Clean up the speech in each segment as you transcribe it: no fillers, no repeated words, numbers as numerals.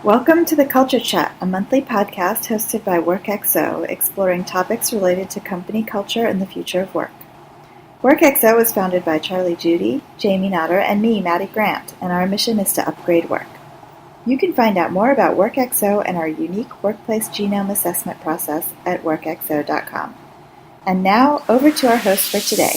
Welcome to the Culture Chat, a monthly podcast hosted by WorkXO, exploring topics related to company culture and the future of work. WorkXO was founded by Charlie Judy, Jamie Notter, and me, Maddie Grant, and our mission is to upgrade work. You can find out more about WorkXO and our unique workplace genome assessment process at workxo.com. And now, over to our host for today.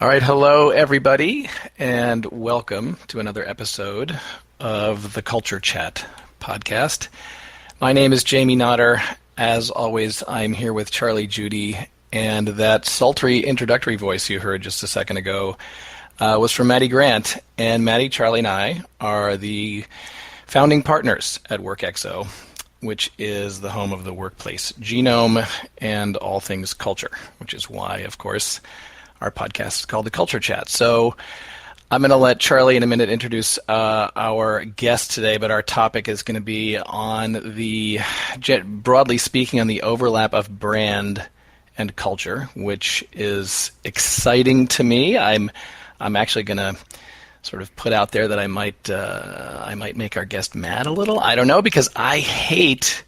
All right, hello everybody, and welcome to another episode of the Culture Chat podcast. My name is Jamie Notter. As always, I'm here with Charlie Judy, and that sultry introductory voice you heard just a second ago was from Maddie Grant. And Maddie, Charlie, and I are the founding partners at WorkXO, which is the home of the workplace genome and all things culture, which is why, of course, our podcast is called The Culture Chat. So I'm going to let Charlie in a minute introduce our guest today, but our topic is going to be on the, broadly speaking, on the overlap of brand and culture, which is exciting to me. I'm actually going to sort of put out there that I might make our guest mad a little. I don't know, because I hate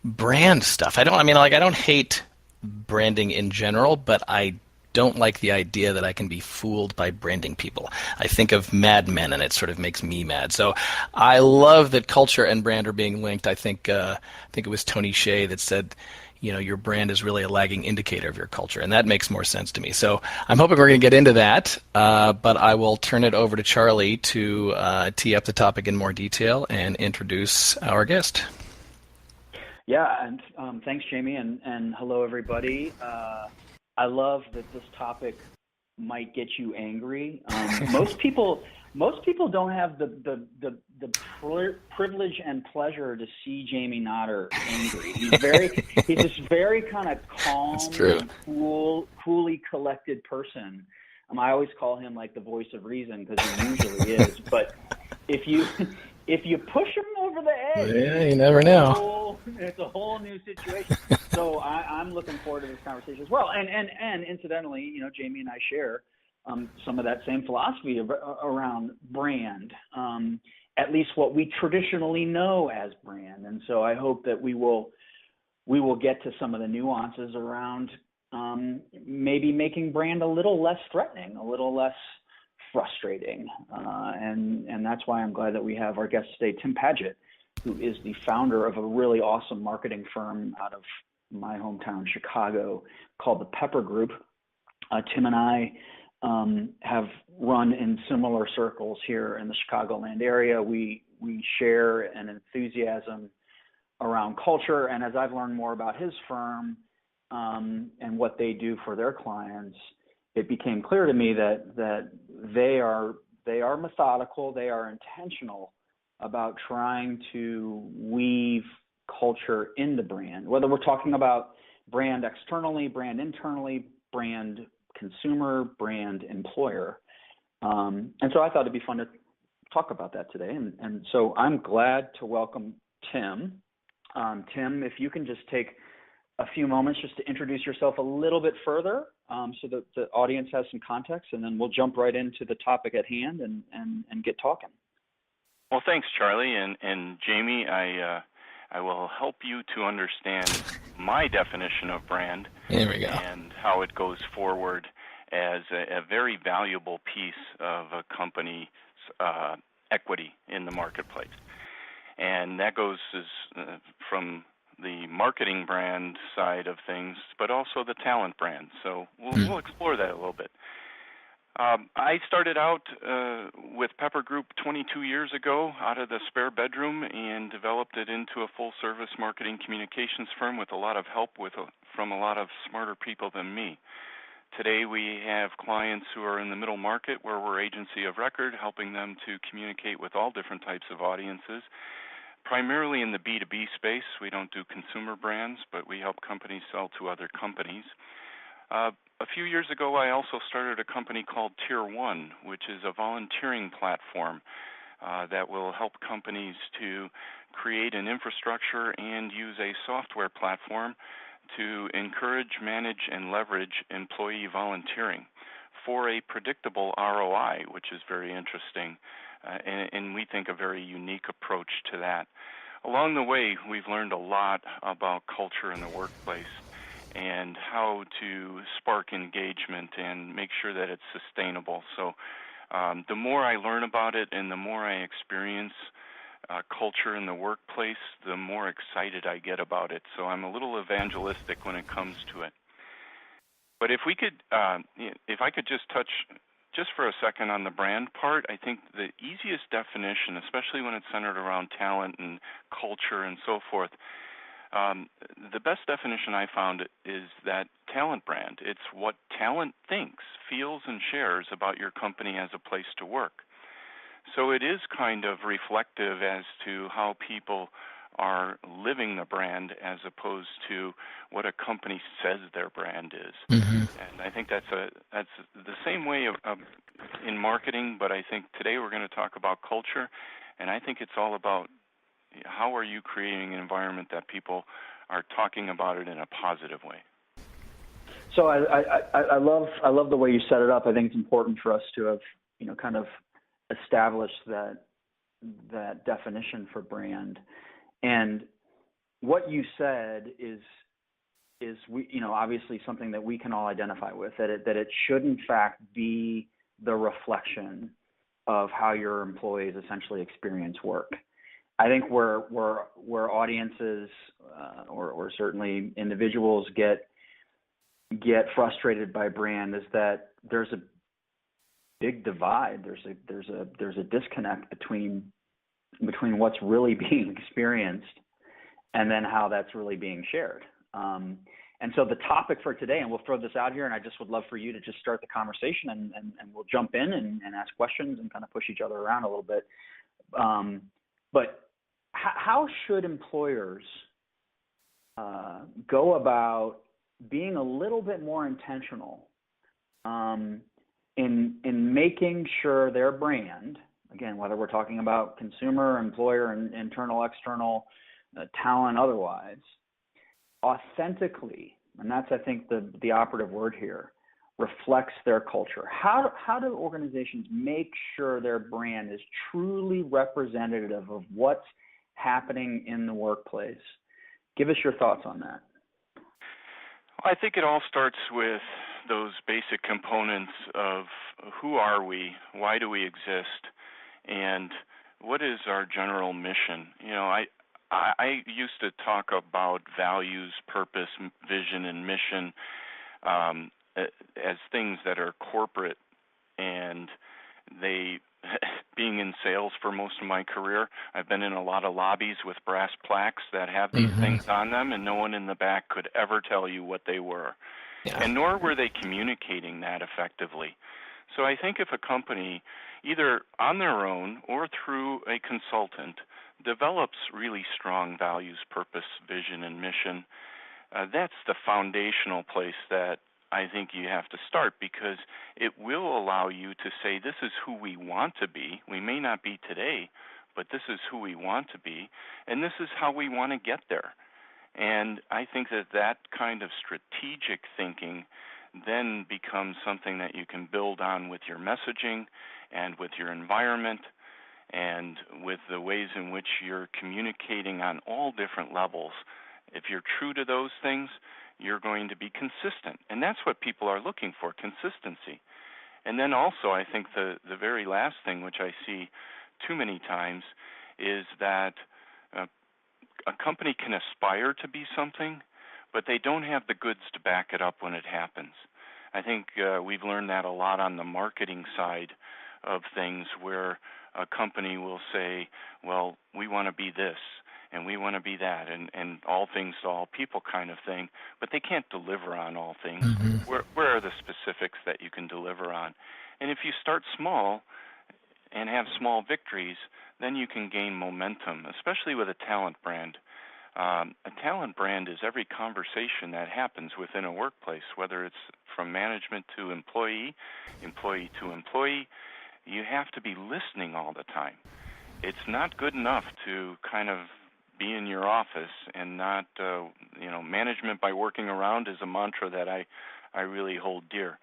brand stuff. I don't hate branding in general, but I don't like the idea that I can be fooled by branding people. I think of Mad Men, and it sort of makes me mad. So I love that culture and brand are being linked. I think it was Tony Hsieh that said, your brand is really a lagging indicator of your culture, and that makes more sense to me. So I'm hoping we're going to get into that, but I will turn it over to Charlie to tee up the topic in more detail and introduce our guest. Yeah, and thanks, Jamie, and hello, everybody. I love that this topic might get you angry. Most people don't have the privilege and pleasure to see Jamie Notter angry. He's this very kind of calm, and coolly collected person. I always call him like the voice of reason, because he usually is. But if you push him over the edge, yeah, you never know. It's a whole new situation. So I'm looking forward to this conversation as well. And incidentally, Jamie and I share some of that same philosophy around brand, at least what we traditionally know as brand. And so I hope that we will get to some of the nuances around maybe making brand a little less threatening, a little less frustrating, and that's why I'm glad that we have our guest today, Tim Paget, who is the founder of a really awesome marketing firm out of my hometown, Chicago, called the Pepper Group. Tim and I have run in similar circles here in the Chicagoland area. We share an enthusiasm around culture, and as I've learned more about his firm and what they do for their clients, it became clear to me that they are methodical, they are intentional about trying to weave culture into brand, whether we're talking about brand externally, brand internally, brand consumer, brand employer. And so I thought it'd be fun to talk about that today. And so I'm glad to welcome Tim. Tim, if you can just take a few moments just to introduce yourself a little bit further, so that the audience has some context, and then we'll jump right into the topic at hand and get talking. Well, thanks, Charlie, and Jamie. I will help you to understand my definition of brand. There we go. And how it goes forward as a very valuable piece of a company's equity in the marketplace. And that goes from the marketing brand side of things, but also the talent brand. So we'll explore that a little bit. I started out with Pepper Group 22 years ago out of the spare bedroom and developed it into a full-service marketing communications firm with a lot of help from a lot of smarter people than me. Today we have clients who are in the middle market where we're agency of record, helping them to communicate with all different types of audiences. Primarily in the B2B space. We don't do consumer brands, but we help companies sell to other companies. A few years ago, I also started a company called Tier 1, which is a volunteering platform that will help companies to create an infrastructure and use a software platform to encourage, manage, and leverage employee volunteering for a predictable ROI, which is very interesting. and we think a very unique approach to that. Along the way, we've learned a lot about culture in the workplace and how to spark engagement and make sure that it's sustainable. So the more I learn about it and the more I experience culture in the workplace, the more excited I get about it. So I'm a little evangelistic when it comes to it. But if I could just touch just for a second on the brand part, I think the easiest definition, especially when it's centered around talent and culture and so forth, the best definition I found is that talent brand. It's what talent thinks, feels, and shares about your company as a place to work. So it is kind of reflective as to how people are living the brand as opposed to what a company says their brand is. Mm-hmm. And I think that's the same way in marketing, but I think today we're going to talk about culture, and I think it's all about how are you creating an environment that people are talking about it in a positive way. So I love the way you set it up. I think it's important for us to have kind of established that definition for brand. And what you said is obviously something that we can all identify with, that it should in fact be the reflection of how your employees essentially experience work. I think where audiences or certainly individuals get frustrated by brand is that there's a big divide. There's a disconnect between what's really being experienced and then how that's really being shared. And so the topic for today, and we'll throw this out here, and I just would love for you to just start the conversation, and we'll jump in and ask questions and kind of push each other around a little bit. But how should employers go about being a little bit more intentional in making sure their brand, again, whether we're talking about consumer, employer, and internal, external, talent, otherwise, authentically, and that's, I think, the operative word here, reflects their culture? How do organizations make sure their brand is truly representative of what's happening in the workplace? Give us your thoughts on that. I think it all starts with those basic components of who are we, why do we exist, and what is our general mission? I used to talk about values, purpose, vision, and mission as things that are corporate, and they being in sales for most of my career, I've been in a lot of lobbies with brass plaques that have these things on them, and no one in the back could ever tell you what they were. Yeah. And nor were they communicating that effectively. So I think if a company, either on their own or through a consultant, develops really strong values, purpose, vision, and mission, that's the foundational place that I think you have to start, because it will allow you to say, this is who we want to be. We may not be today, but this is who we want to be, and this is how we want to get there. And I think that kind of strategic thinking then becomes something that you can build on with your messaging and with your environment and with the ways in which you're communicating on all different levels. If you're true to those things, you're going to be consistent. And that's what people are looking for, consistency. And then also, I think the very last thing, which I see too many times, is that a company can aspire to be something, but they don't have the goods to back it up when it happens. I think we've learned that a lot on the marketing side of things, where a company will say, well, we want to be this, and we want to be that, and all things to all people kind of thing, but they can't deliver on all things. Mm-hmm. Where are the specifics that you can deliver on? And if you start small and have small victories, then you can gain momentum, especially with a talent brand. A talent brand is every conversation that happens within a workplace, whether it's from management to employee, employee to employee. You have to be listening all the time. It's not good enough to kind of be in your office and not, management by working around is a mantra that I really hold dear.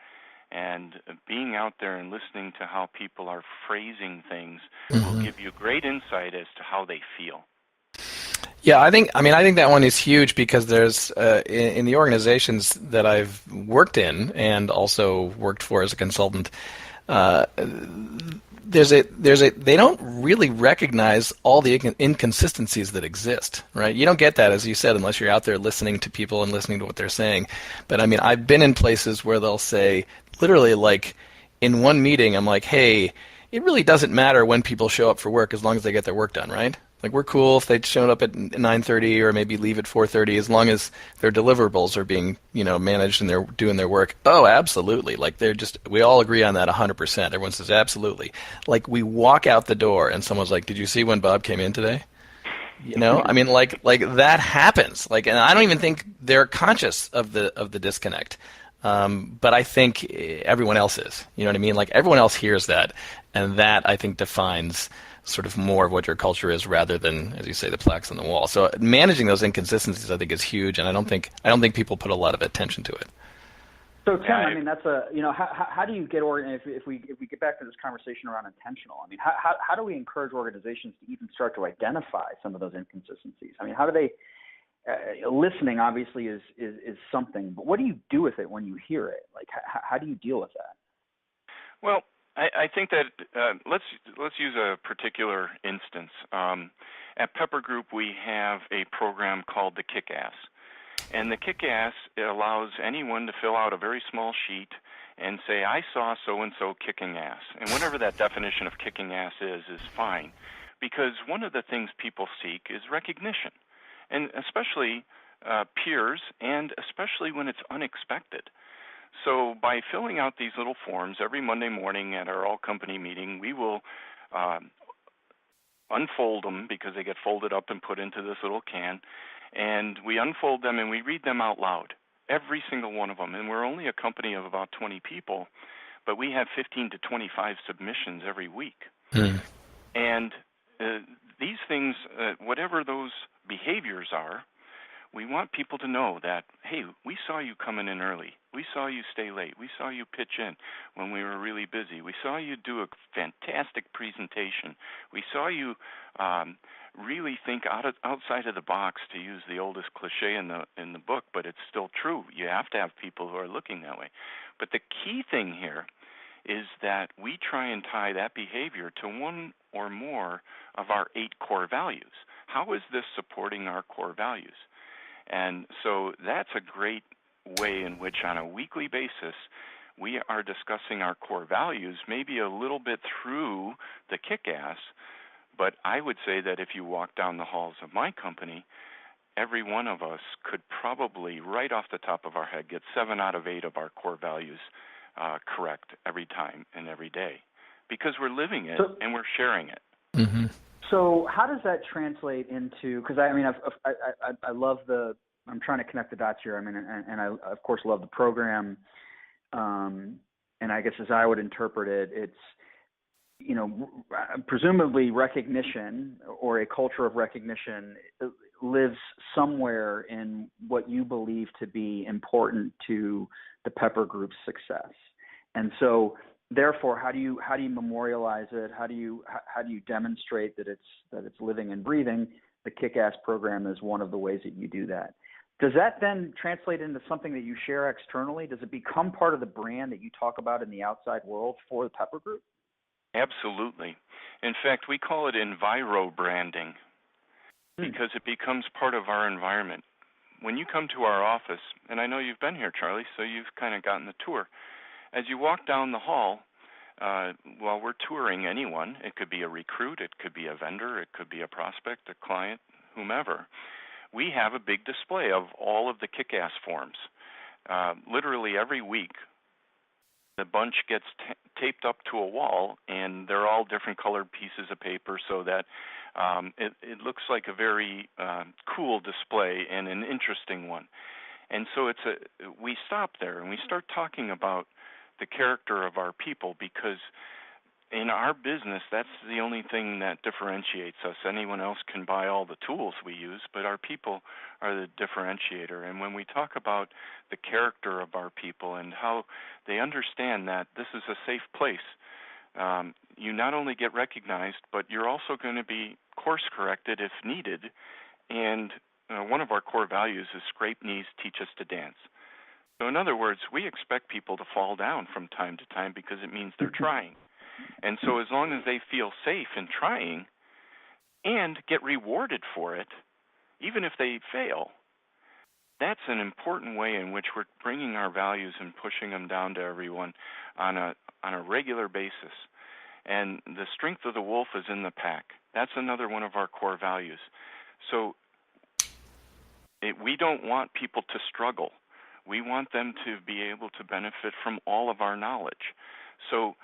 And being out there and listening to how people are phrasing things will give you great insight as to how they feel. Yeah, I think that one is huge because there's in the organizations that I've worked in and also worked for as a consultant, they don't really recognize all the inconsistencies that exist, right? You don't get that, as you said, unless you're out there listening to people and listening to what they're saying. But I mean, I've been in places where they'll say, literally, like in one meeting, I'm like, hey, it really doesn't matter when people show up for work as long as they get their work done, right? Like, we're cool if they showed up at 9:30 or maybe leave at 4:30 as long as their deliverables are being, managed and they're doing their work. Oh, absolutely. Like, we all agree on that 100%. Everyone says absolutely. Like, we walk out the door and someone's like, did you see when Bob came in today? I mean, like that happens. Like, and I don't even think they're conscious of the disconnect. But I think everyone else is. You know what I mean? Like, everyone else hears that, and that, I think, defines sort of more of what your culture is rather than, as you say, the plaques on the wall. So managing those inconsistencies, I think, is huge, and I don't think people put a lot of attention to it. So Tim, I mean, that's how do you get if we get back to this conversation around intentional? I mean, how do we encourage organizations to even start to identify some of those inconsistencies? I mean, how do they? Listening obviously is something, but what do you do with it when you hear it? Like, how do you deal with that? Well, I think that let's use a particular instance. At Pepper Group, we have a program called the KickAss, and the KickAss allows anyone to fill out a very small sheet and say, I saw so-and-so kicking ass. And whatever that definition of kicking ass is fine, because one of the things people seek is recognition, and especially peers, and especially when it's unexpected. So by filling out these little forms every Monday morning at our all-company meeting, we will unfold them because they get folded up and put into this little can, and we unfold them and we read them out loud, every single one of them. And we're only a company of about 20 people, but we have 15 to 25 submissions every week. And these things, whatever those behaviors are, we want people to know that, hey, we saw you coming in early. We saw you stay late. We saw you pitch in when we were really busy. We saw you do a fantastic presentation. We saw you really think outside of the box, to use the oldest cliche in the book, but it's still true. You have to have people who are looking that way. But the key thing here is that we try and tie that behavior to one or more of our 8 core values. How is this supporting our core values? And so that's a great way in which, on a weekly basis, we are discussing our core values, maybe a little bit through the KickAss, but I would say that if you walk down the halls of my company, every one of us could probably, right off the top of our head, get 7 out of 8 of our core values correct every time and every day, because we're living it and we're sharing it. Mm-hmm. So how does that translate into? Because I mean, I love I'm trying to connect the dots here. I mean, and I of course love the program. And I guess as I would interpret it, it's presumably recognition, or a culture of recognition, lives somewhere in what you believe to be important to the Pepper Group's success. And so, therefore, how do you memorialize it? How do you demonstrate that it's living and breathing? The KickAss program is one of the ways that you do that. Does that then translate into something that you share externally? Does it become part of the brand that you talk about in the outside world for the Pepper Group? Absolutely. In fact, we call it enviro branding because it becomes part of our environment. When you come to our office, and I know you've been here, Charlie, so you've kind of gotten the tour. As you walk down the hall, while we're touring anyone, it could be a recruit, it could be a vendor, it could be a prospect, a client, whomever, we have a big display of all of the KickAss forms. Literally every week, the bunch gets taped up to a wall, and they're all different colored pieces of paper so that it looks like a very cool display and an interesting one. And so we stop there and we start talking about the character of our people, because in our business, that's the only thing that differentiates us. Anyone else can buy all the tools we use, but our people are the differentiator. And when we talk about the character of our people and how they understand that this is a safe place, you not only get recognized, but you're also going to be course-corrected if needed. And one of our core values is scrape knees, teach us to dance. So in other words, we expect people to fall down from time to time because it means they're trying. And so as long as they feel safe in trying and get rewarded for it, even if they fail, that's an important way in which we're bringing our values and pushing them down to everyone on a regular basis. And the strength of the wolf is in the pack. That's another one of our core values. So we don't want people to struggle. We want them to be able to benefit from all of our knowledge. So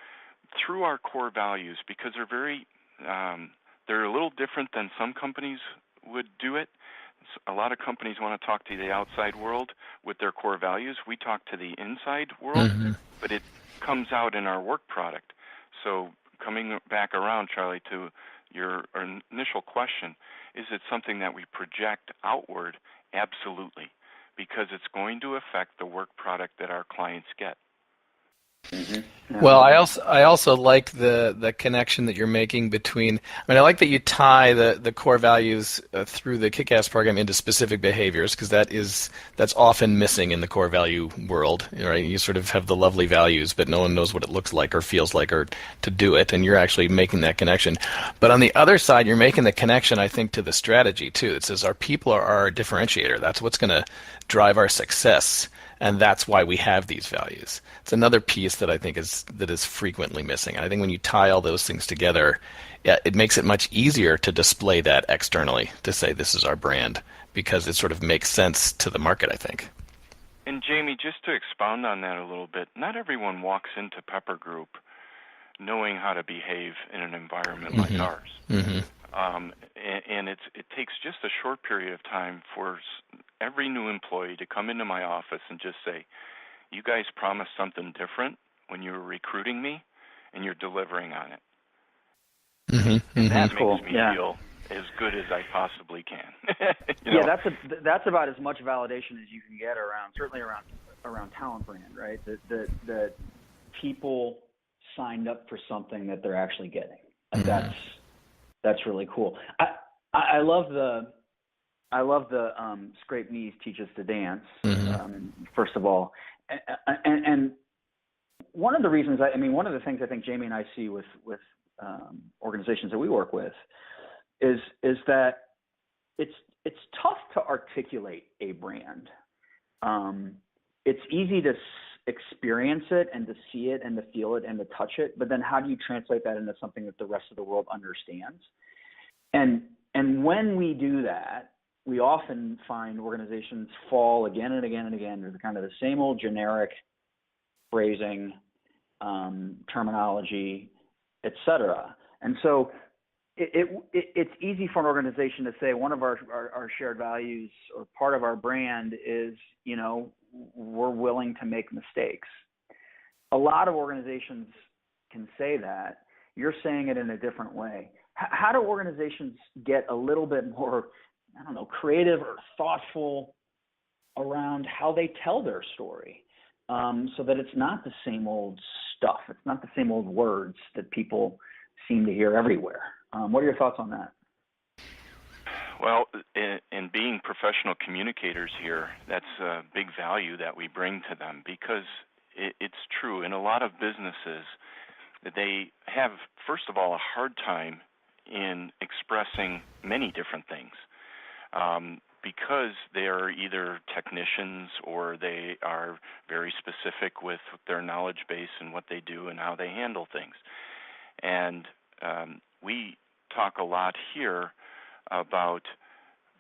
through our core values, because they're a little different than some companies would do it. A lot of companies want to talk to the outside world with their core values. We talk to the inside world, but it comes out in our work product. So coming back around, Charlie, to your initial question, is it something that we project outward? Absolutely, because it's going to affect the work product that our clients get. Mm-hmm. Well, I also like the connection that you're making between. I mean, I like that you tie the core values through the KickAss program into specific behaviors, because that's often missing in the core value world. Right? You sort of have the lovely values, but no one knows what it looks like or feels like or to do it, and you're actually making that connection. But on the other side, you're making the connection, I think, to the strategy too. It says our people are our differentiator. That's what's going to drive our success. And that's why we have these values. It's another piece that I think is frequently missing. I think when you tie all those things together, it makes it much easier to display that externally, to say this is our brand, because it sort of makes sense to the market, I think. And Jamie, just to expound on that a little bit, not everyone walks into Pepper Group knowing how to behave in an environment like ours. Mm-hmm. And it takes just a short period of time for every new employee to come into my office and just say, you guys promised something different when you were recruiting me, and you're delivering on it. Mm-hmm. And that makes me feel as good as I possibly can. That's about as much validation as you can get certainly around talent brand, right? That people signed up for something that they're actually getting. Like that's really cool. I love the scrape knees, teach us to dance. First of all, and one of the reasons one of the things I think Jamie and I see with organizations that we work with is that it's tough to articulate a brand. It's easy to experience it and to see it and to feel it and to touch it, but then how do you translate that into something that the rest of the world understands? And when we do that, we often find organizations fall again and again and again to kind of the same old generic phrasing, terminology, et cetera. And so it's easy for an organization to say one of our shared values or part of our brand is, we're willing to make mistakes. A lot of organizations can say that. You're saying it in a different way. How do organizations get a little bit more, creative or thoughtful around how they tell their story, so that it's not the same old stuff? It's not the same old words that people seem to hear everywhere. What are your thoughts on that? Well, in being professional communicators here, that's a big value that we bring to them, because it's true. In a lot of businesses, they have, first of all, a hard time in expressing many different things, because they are either technicians or they are very specific with their knowledge base and what they do and how they handle things. And we talk a lot here about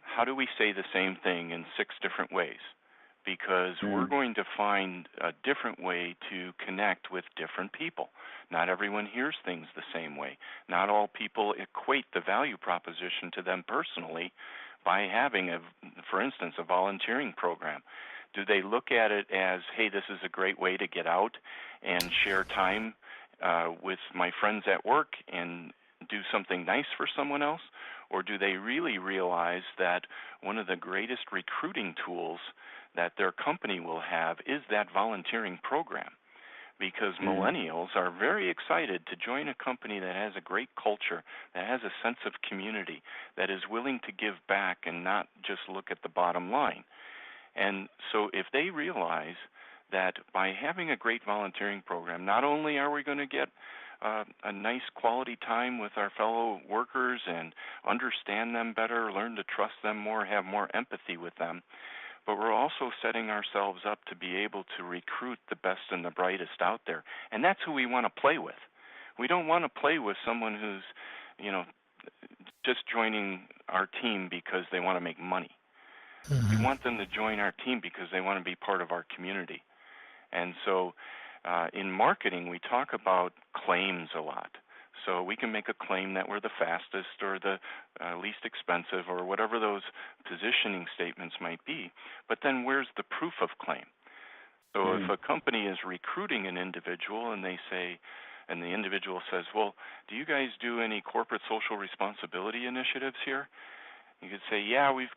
how do we say the same thing in 6 different ways, because we're going to find a different way to connect with different people. Not everyone hears things the same way. Not all people equate the value proposition to them personally by having, for instance, a volunteering program. Do they look at it as, hey, this is a great way to get out and share time with my friends at work and do something nice for someone else? Or do they really realize that one of the greatest recruiting tools that their company will have is that volunteering program? Because millennials are very excited to join a company that has a great culture, that has a sense of community, that is willing to give back and not just look at the bottom line. And so if they realize that by having a great volunteering program, not only are we going to get a nice quality time with our fellow workers and understand them better, learn to trust them more, have more empathy with them, but we're also setting ourselves up to be able to recruit the best and the brightest out there. And that's who we want to play with. We don't want to play with someone who's, just joining our team because they want to make money. We want them to join our team because they want to be part of our community. And so in marketing, we talk about claims a lot. So we can make a claim that we're the fastest or the least expensive or whatever those positioning statements might be. But then where's the proof of claim? So if a company is recruiting an individual and they say, and the individual says, well, do you guys do any corporate social responsibility initiatives here? You could say, yeah, we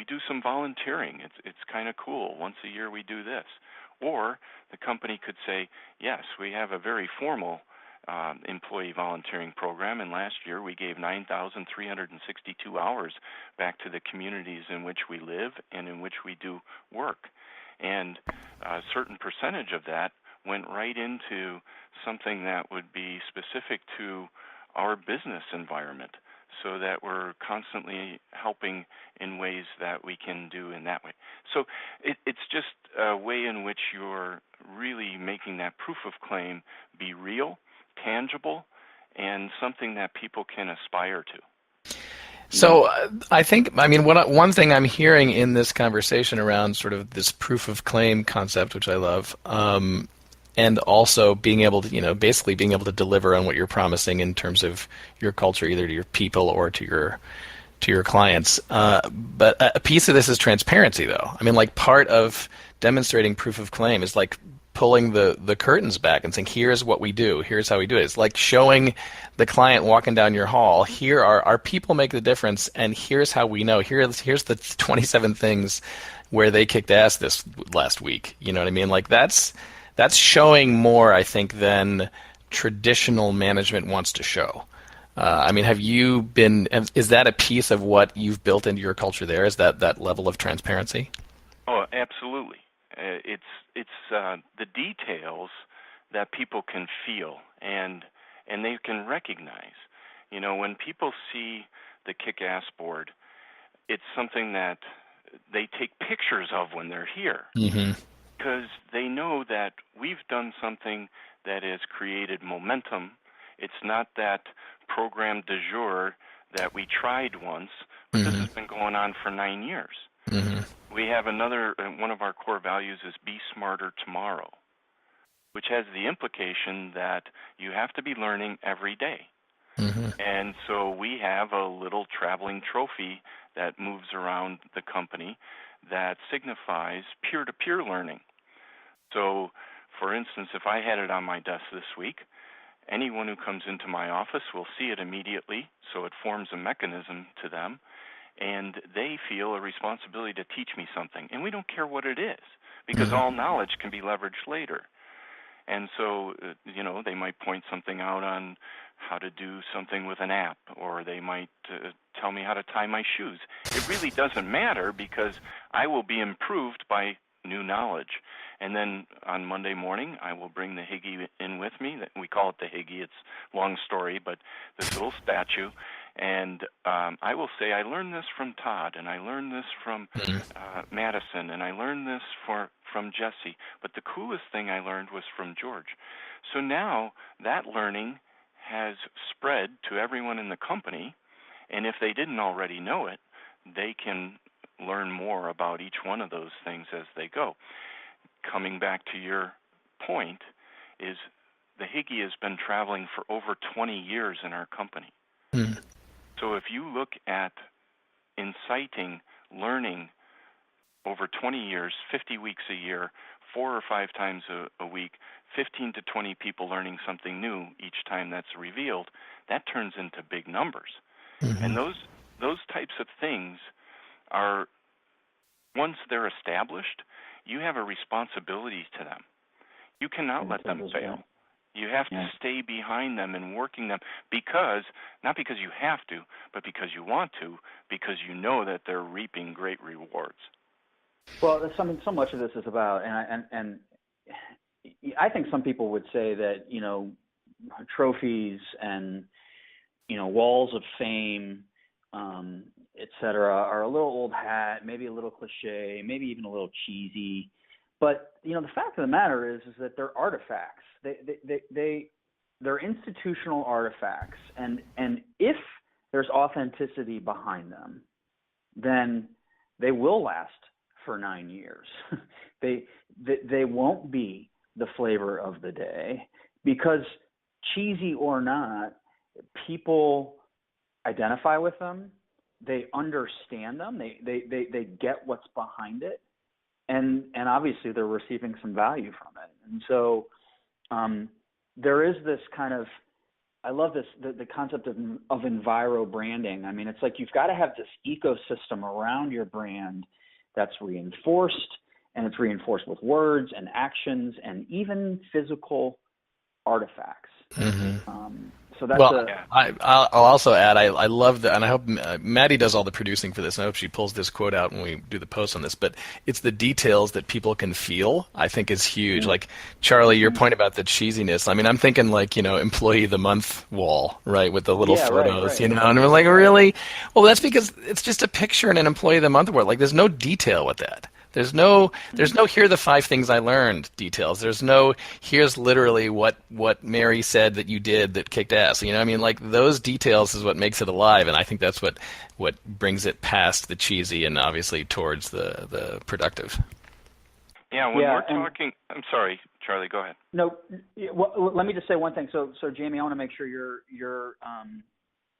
do some volunteering. It's kind of cool. Once a year we do this. Or the company could say, yes, we have a very formal employee volunteering program, and last year we gave 9,362 hours back to the communities in which we live and in which we do work. And a certain percentage of that went right into something that would be specific to our business environment, so that we're constantly helping in ways that we can do in that way. So it's just a way in which you're really making that proof of claim be real, tangible, and something that people can aspire to. So one thing I'm hearing in this conversation around sort of this proof of claim concept, which I love, and also being able to, basically being able to deliver on what you're promising in terms of your culture, either to your people or to your clients. But a piece of this is transparency, though. I mean, like part of demonstrating proof of claim is like pulling the curtains back and saying, here's what we do, here's how we do it. It's like showing the client walking down your hall, here are our people make the difference, and here's how we know. Here's the 27 things where they kicked ass this last week. You know what I mean? Like that's showing more, I think, than traditional management wants to show. Is that a piece of what you've built into your culture there? Is that level of transparency? Oh, absolutely. It's the details that people can feel and they can recognize. When people see the KickAss board, it's something that they take pictures of when they're here. Mm-hmm. Because they know that we've done something that has created momentum. It's not that program du jour that we tried once, but this has been going on for 9 years. Mm-hmm. We have one of our core values is be smarter tomorrow, which has the implication that you have to be learning every day. Mm-hmm. And so we have a little traveling trophy that moves around the company that signifies peer-to-peer learning. So, for instance, if I had it on my desk this week, anyone who comes into my office will see it immediately, so it forms a mechanism to them, and they feel a responsibility to teach me something. And we don't care what it is, because all knowledge can be leveraged later. And so, they might point something out on how to do something with an app, or they might tell me how to tie my shoes. It really doesn't matter, because I will be improved by new knowledge. And then on Monday morning, I will bring the Higgy in with me. We call it the Higgy. It's a long story, but this little statue. And I will say, I learned this from Todd, and I learned this from Madison, and I learned this from Jesse. But the coolest thing I learned was from George. So now that learning has spread to everyone in the company, and if they didn't already know it, they can learn more about each one of those things as they go. Coming back to your point, is the Higgy has been traveling for over 20 years in our company. So if you look at inciting learning over 20 years, 50 weeks a year, 4 or 5 times a week, 15 to 20 people learning something new each time that's revealed, that turns into big numbers. Mm-hmm. And those types of things are, once they're established, you have a responsibility to them. You cannot let them fail. You have to stay behind them and working them not because you have to, but because you want to, because you know that they're reaping great rewards. Well, so much of this is about, and I think some people would say that, trophies and, walls of fame, et cetera, are a little old hat, maybe a little cliche, maybe even a little cheesy. But, the fact of the matter is that they're artifacts. They're institutional artifacts. And if there's authenticity behind them, then they will last for 9 years. They won't be the flavor of the day, because cheesy or not, people identify with them. They understand them. They get what's behind it. And obviously they're receiving some value from it. And so there is this kind of, I love this, the concept of enviro branding. I mean, it's like you've got to have this ecosystem around your brand that's reinforced, and it's reinforced with words and actions and even physical artifacts. Mm-hmm. So that's I'll also add, I love that, and I hope Maddie does all the producing for this, and I hope she pulls this quote out when we do the post on this, but it's the details that people can feel, I think, is huge. Mm-hmm. Like, Charlie, your point about the cheesiness, I mean, I'm thinking like, Employee of the Month wall, right, with the little photos, right. And we're like, really? Well, that's because it's just a picture in an Employee of the Month award. Like, there's no detail with that. There's no here are the 5 things I learned details. There's no here's literally what Mary said that you did that kicked ass. Like, those details is what makes it alive, and I think that's what brings it past the cheesy and obviously towards the productive. Yeah, we're talking, I'm sorry, Charlie, go ahead. No, well, let me just say one thing. So Jamie, I want to make sure you're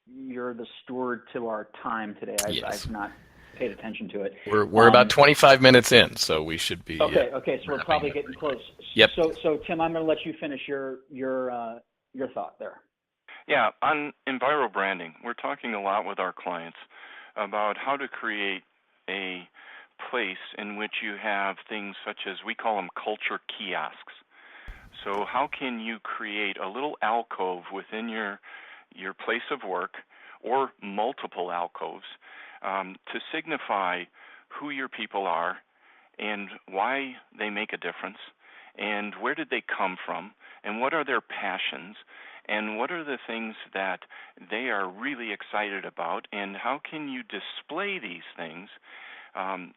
the steward to our time today. Yes. I've not paid attention to it. We're about 25 minutes in, so we should be. Okay. So we're probably getting close. Yep. So Tim, I'm going to let you finish your thought there. Yeah, on enviro branding, we're talking a lot with our clients about how to create a place in which you have things such as, we call them culture kiosks. So how can you create a little alcove within your place of work, or multiple alcoves, to signify who your people are and why they make a difference, and where did they come from, and what are their passions, and what are the things that they are really excited about, and how can you display these things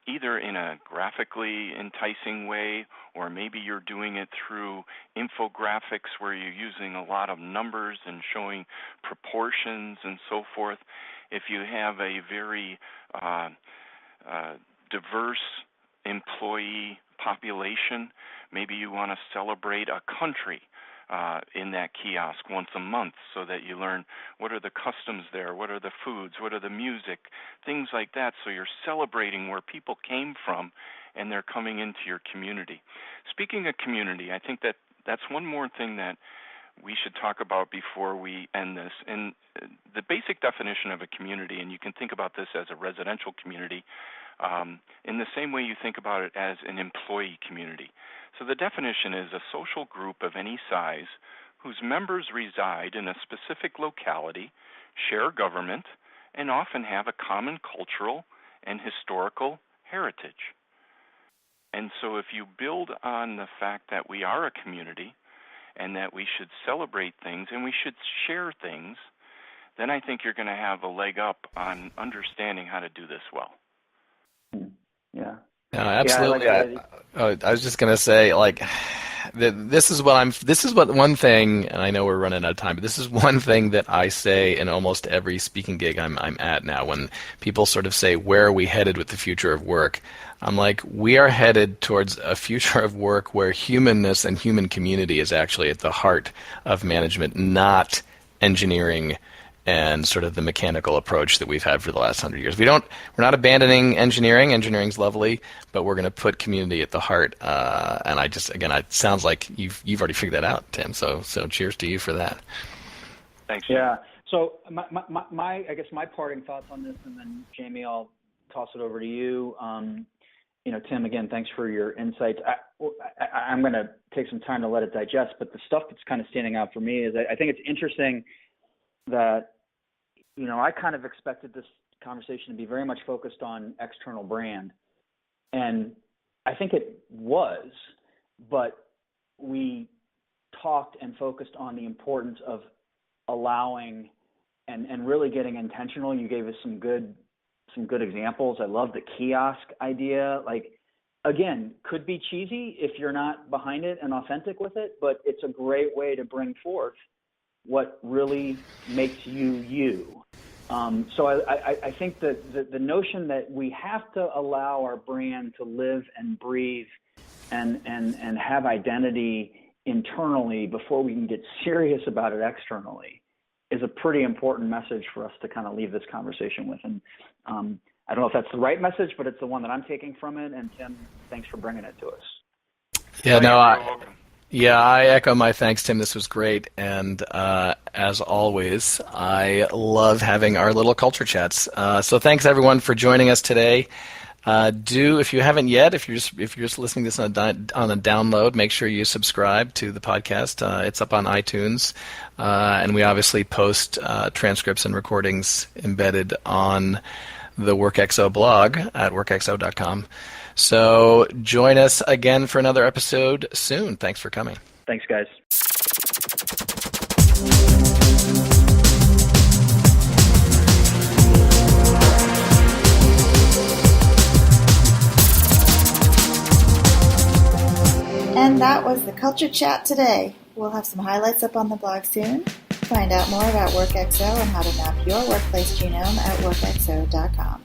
either in a graphically enticing way, or maybe you're doing it through infographics where you're using a lot of numbers and showing proportions and so forth. If you have a very diverse employee population, maybe you want to celebrate a country in that kiosk once a month, so that you learn what are the customs there, what are the foods, what are the music, things like that. So you're celebrating where people came from, and they're coming into your community. Speaking of community, I think that's one more thing that we should talk about before we end this. And the basic definition of a community, and you can think about this as a residential community, in the same way you think about it as an employee community. So the definition is a social group of any size whose members reside in a specific locality, share government, and often have a common cultural and historical heritage. And so if you build on the fact that we are a community and that we should celebrate things and we should share things, then I think you're going to have a leg up on understanding how to do this well. Yeah. No, absolutely. Yeah, I was just going to say, like, this is what one thing, and I know we're running out of time, but this is one thing that I say in almost every speaking gig I'm at now. When people sort of say, where are we headed with the future of work? I'm like, we are headed towards a future of work where humanness and human community is actually at the heart of management, not engineering and sort of the mechanical approach that we've had for the last 100 years. We're not abandoning engineering. Engineering's lovely, but we're going to put community at the heart. And it sounds like you've already figured that out, Tim. So cheers to you for that. Thanks. Yeah. So I guess my parting thoughts on this, and then Jamie, I'll toss it over to you. Tim, again, thanks for your insights. I'm going to take some time to let it digest, but the stuff that's kind of standing out for me is I think it's interesting that, I kind of expected this conversation to be very much focused on external brand. And I think it was, but we talked and focused on the importance of allowing and really getting intentional. You gave us some good examples. I love the kiosk idea. Like, again, could be cheesy if you're not behind it and authentic with it, but it's a great way to bring forth what really makes you. So I think that the notion that we have to allow our brand to live and breathe and have identity internally before we can get serious about it externally is a pretty important message for us to kind of leave this conversation with. And I don't know if that's the right message, but it's the one that I'm taking from it. And Tim, thanks for bringing it to us. Yeah, I echo my thanks, Tim. This was great. And as always, I love having our little culture chats. So thanks everyone for joining us today. If you haven't yet, if you're just listening to this on a download, make sure you subscribe to the podcast. It's up on iTunes, and we obviously post transcripts and recordings embedded on the WorkXO blog at workxo.com. So join us again for another episode soon. Thanks for coming. Thanks, guys. And that was the Culture Chat today. We'll have some highlights up on the blog soon. Find out more about WorkXO and how to map your workplace genome at workxo.com.